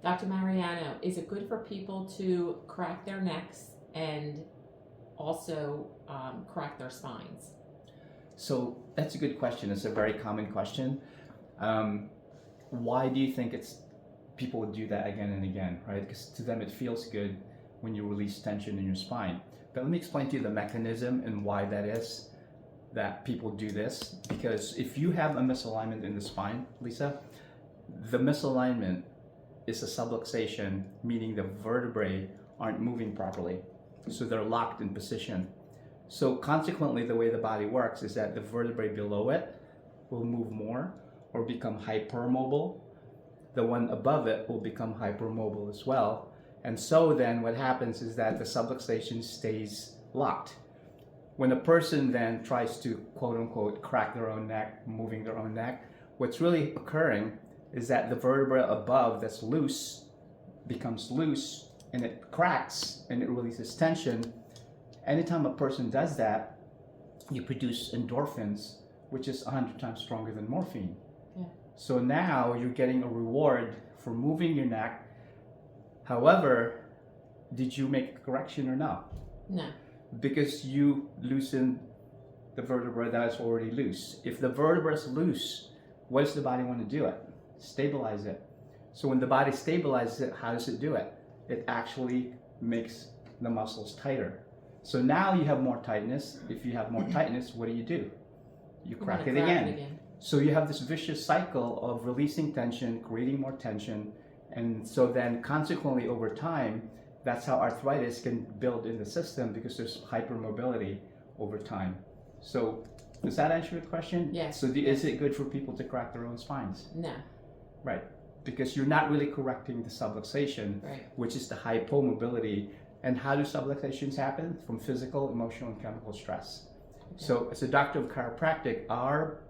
Dr. Mariano, is it good for people to crack their necks and also crack their spines? So that's a good question. It's a very common question. Why do you think people would do that again and again, right? Because to them it feels good when you release tension in your spine. But let me explain to you the mechanism and why that is that people do this. Because if you have a misalignment in the spine, Lisa, the misalignment is a subluxation, meaning the vertebrae aren't moving properly. So they're locked in position. So consequently, the way the body works is that the vertebrae below it will move more or become hypermobile. The one above it will become hypermobile as well. And so then what happens is that the subluxation stays locked. When a person then tries to quote unquote crack their own neck, moving their own neck, what's really occurring is that the vertebra above that's loose becomes loose and it cracks and it releases tension. Anytime a person does that, you produce endorphins, which is 100 times stronger than morphine. Yeah. So now you're getting a reward for moving your neck. However, did you make a correction or not? No. Because you loosened the vertebra that is already loose. If the vertebra is loose, what does the body want to do it? Stabilize it. So when the body stabilizes it, how does it do it? It actually makes the muscles tighter. So now you have more tightness. If you have more tightness, what do? You crack it again. So you have this vicious cycle of releasing tension, creating more tension, and so then consequently over time, that's how arthritis can build in the system because there's hypermobility over time. So does that answer your question? Yes. So is it good for people to crack their own spines? No. Right. Because you're not really correcting the subluxation, Right. which is the hypomobility. And how do subluxations happen? From physical, emotional, and chemical stress. Okay. So as a doctor of chiropractic, our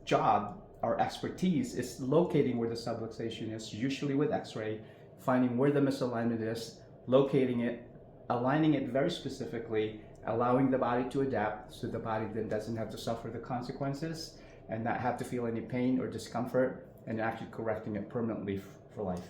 job, our expertise is locating where the subluxation is, usually with x-ray, finding where the misalignment is, locating it, aligning it very specifically, allowing the body to adapt so the body then doesn't have to suffer the consequences and not have to feel any pain or discomfort, and actually correcting it permanently for life.